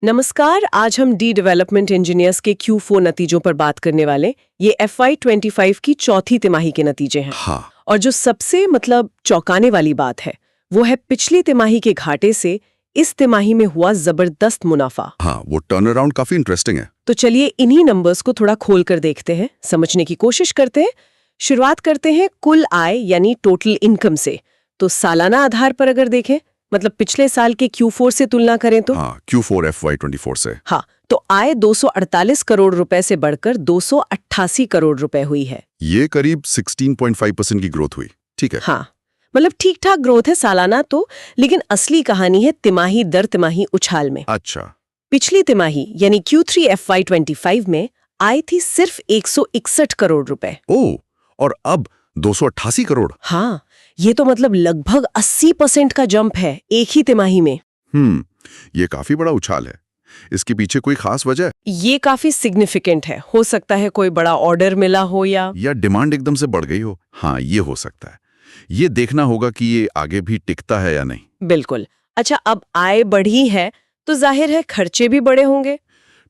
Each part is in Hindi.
नमस्कार। आज हम डी डेवलपमेंट इंजीनियर्स के Q4 नतीजों पर बात करने वाले। ये FY25 की चौथी तिमाही के नतीजे हैं। हाँ। और जो सबसे चौंकाने वाली बात है वो है पिछली तिमाही के घाटे से इस तिमाही में हुआ जबरदस्त मुनाफा। हाँ, वो टर्न अराउंड काफी इंटरेस्टिंग है। तो चलिए इन्हीं नंबर्स को थोड़ा खोल कर देखते हैं, समझने की कोशिश करते हैं। शुरुआत करते हैं कुल आय यानी टोटल इनकम से। तो सालाना आधार पर अगर देखें, मतलब पिछले साल के Q4 से तुलना करें तो हाँ, Q4 FY24 से। हाँ, तो आय 248 करोड़ रुपए से बढ़कर 288 करोड़ रुपए हुई है। ये करीब 16.5% की ग्रोथ हुई। ठीक है। हाँ, मतलब ठीक ठाक ग्रोथ है सालाना तो, लेकिन असली कहानी है तिमाही दर तिमाही उछाल में। अच्छा। पिछली तिमाही यानी Q3 FY25 में आय थी सिर्फ 161 करोड़ रुपए। ओह, और अब 288 करोड़। हाँ, ये तो मतलब लगभग 80% का जंप है एक ही तिमाही में। ये काफी बड़ा उछाल है। इसके पीछे कोई खास वजह? ये काफी सिग्निफिकेंट है। हो सकता है कोई बड़ा ऑर्डर मिला हो या डिमांड एकदम से बढ़ गई हो। हाँ, ये हो सकता है। ये देखना होगा कि ये आगे भी टिकता है या नहीं। बिल्कुल। अच्छा, अब आय बढ़ी है तो जाहिर है खर्चे भी बड़े होंगे।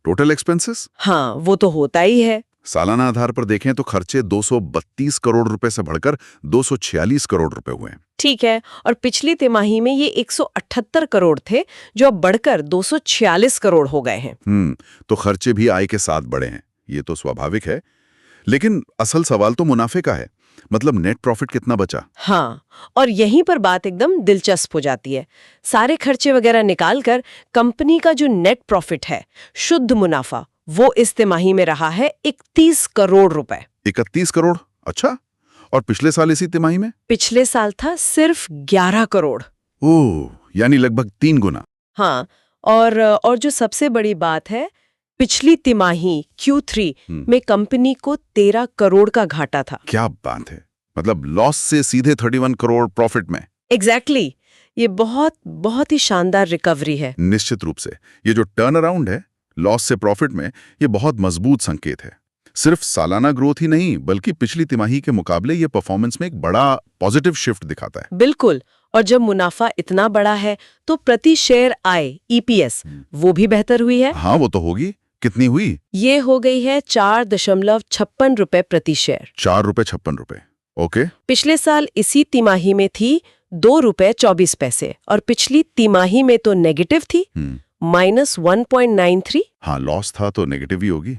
Total expenses? हाँ, वो तो होता ही है। सालाना आधार पर देखें तो खर्चे 232 करोड़ रुपए से बढ़कर 246 करोड़ रुपए हुए हैं। ठीक है, और पिछली तिमाही में ये 178 करोड़ थे जो अब बढ़कर 246 करोड़ हो गए हैं। तो खर्चे भी आय के साथ बढ़े हैं। ये तो स्वाभाविक है, लेकिन असल सवाल तो मुनाफे का है। मतलब नेट प्रॉफिट कितना बचा? हाँ, और यहीं पर बात एकदम दिलचस्प हो जाती है। सारे खर्चे वगैरह निकालकर कंपनी का जो नेट प्रॉफिट है, शुद्ध मुनाफा, वो इस तिमाही में रहा है 31 करोड़ रुपए। 31 करोड़? अच्छा। और पिछले साल इसी तिमाही में? पिछले साल था सिर्फ 11 करोड़। ओह, यानी लगभग 3 गुना। हाँ, और जो सबसे बड़ी बात है, पिछली तिमाही Q3 में कंपनी को 13 करोड़ का घाटा था। क्या बात है! मतलब लॉस से सीधे 31 करोड़ प्रॉफिट में। एग्जैक्टली। ये बहुत ही शानदार रिकवरी है। निश्चित रूप से ये जो टर्न अराउंड है लॉस से प्रॉफिट में, ये बहुत मजबूत संकेत है। सिर्फ सालाना ग्रोथ ही नहीं, बल्कि पिछली तिमाही के मुकाबले ये परफॉर्मेंस में एक बड़ा पॉजिटिव शिफ्ट दिखाता है। बिल्कुल। और जब मुनाफा इतना बड़ा है तो प्रति शेयर आय EPS वो भी बेहतर हुई है। हाँ, वो तो होगी। कितनी हुई? ये हो गई है 4.56 रुपए प्रति शेयर। 4.56 रुपए। ओके। पिछले साल इसी तिमाही में थी 2.24 रुपए और पिछली तिमाही में तो नेगेटिव थी, -1.93। हाँ, लॉस था तो नेगेटिव ही होगी।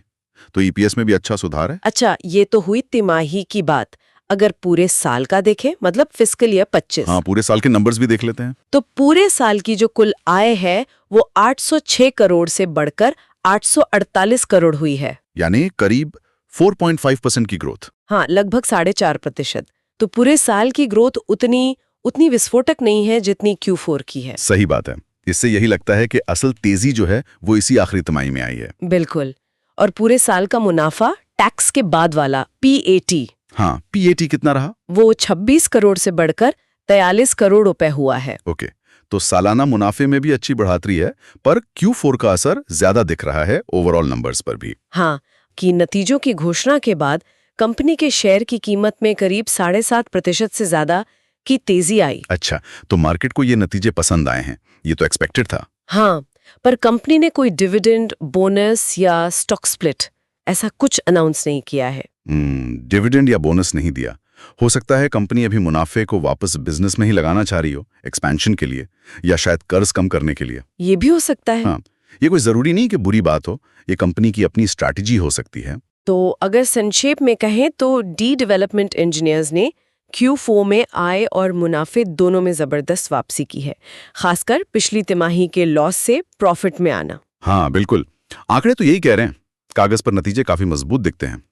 तो EPS में भी अच्छा सुधार है। अच्छा, ये तो हुई तिमाही की बात। अगर पूरे साल का देखें, मतलब फिस्कल ईयर 25। हाँ, पूरे साल के नंबर्स भी देख लेते हैं। तो पूरे साल की जो कुल आय है वो 806 करोड़ से बढ़कर 848 करोड़ हुई है। यानी करीब 4.5% की ग्रोथ। हाँ, लगभग 4.5%। तो पूरे साल की ग्रोथ उतनी विस्फोटक नहीं है जितनी Q4 की है। सही बात है। इससे यही लगता है कि असल तेजी जो है वो इसी आखिरी तिमाही में आई है। बिल्कुल। और पूरे साल का मुनाफा टैक्स के बाद वाला PAT, हाँ, PAT कितना रहा? वो 26 करोड़ से बढ़कर 43 करोड़ रुपए हुआ है। ओके, तो सालाना मुनाफे में भी अच्छी बढ़ोतरी है, पर Q4 का असर ज्यादा दिख रहा है ओवरऑल नंबर्स पर भी। हाँ, कि नतीजों की घोषणा के बाद कंपनी के शेयर की कीमत में करीब 7.5% से ज्यादा की तेजी आई। अच्छा, तो मार्केट को ये नतीजे पसंद आए हैं। ये तो एक्सपेक्टेड था। हाँ, पर कंपनी ने कोई डिविडेंड, बोनस या स्टॉक स्प्लिट ऐसा कुछ अनाउंस नहीं किया है। डिविडेंड या बोनस नहीं दिया। हो सकता है कंपनी अभी मुनाफे को वापस बिजनेस में ही लगाना चाह रही हो, एक्सपेंशन के लिए, या शायद कर्ज कम करने के लिए। ये भी हो सकता है। हाँ, ये कोई जरूरी नहीं कि बुरी बात हो। ये कंपनी की अपनी स्ट्रैटेजी हो सकती है। तो अगर संक्षेप में कहें तो डी डेवलपमेंट इंजीनियर्स ने Q4 में आय और मुनाफे दोनों में जबरदस्त वापसी की है, खासकर पिछली तिमाही के लॉस से प्रॉफिट में आना। हाँ, बिल्कुल। आंकड़े तो यही कह रहे हैं। कागज पर नतीजे काफी मजबूत दिखते हैं।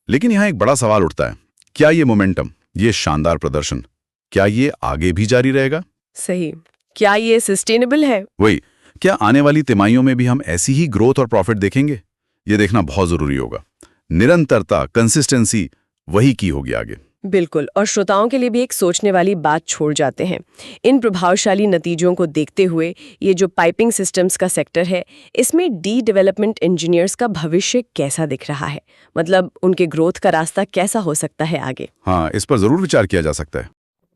लेकिन यहाँ एक बड़ा सवाल उठता है, क्या ये मोमेंटम, ये शानदार प्रदर्शन, क्या ये आगे भी जारी रहेगा? सही। क्या ये सस्टेनेबल है? वही, क्या आने वाली तिमाहियों में भी हम ऐसी ही ग्रोथ और प्रॉफिट देखेंगे? ये देखना बहुत जरूरी होगा। निरंतरता, कंसिस्टेंसी, वही की होगी आगे। बिल्कुल। और श्रोताओं के लिए भी एक सोचने वाली बात छोड़ जाते हैं। इन प्रभावशाली नतीजों को देखते हुए ये जो पाइपिंग सिस्टम्स का सेक्टर है, इसमें डी डेवलपमेंट इंजीनियर्स का भविष्य कैसा दिख रहा है? मतलब उनके ग्रोथ का रास्ता कैसा हो सकता है आगे? हाँ, इस पर जरूर विचार किया जा सकता है।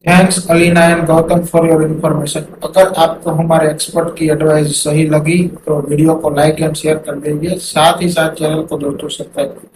Thanks Alina and Gautam for your information. अगर आपको हमारे एक्सपर्ट की एडवाइस सही लगी तो वीडियो को लाइक एंड शेयर कर दीजिए, साथ ही साथ चैनल को दोस्तों सब्सक्राइब कर दीजिए।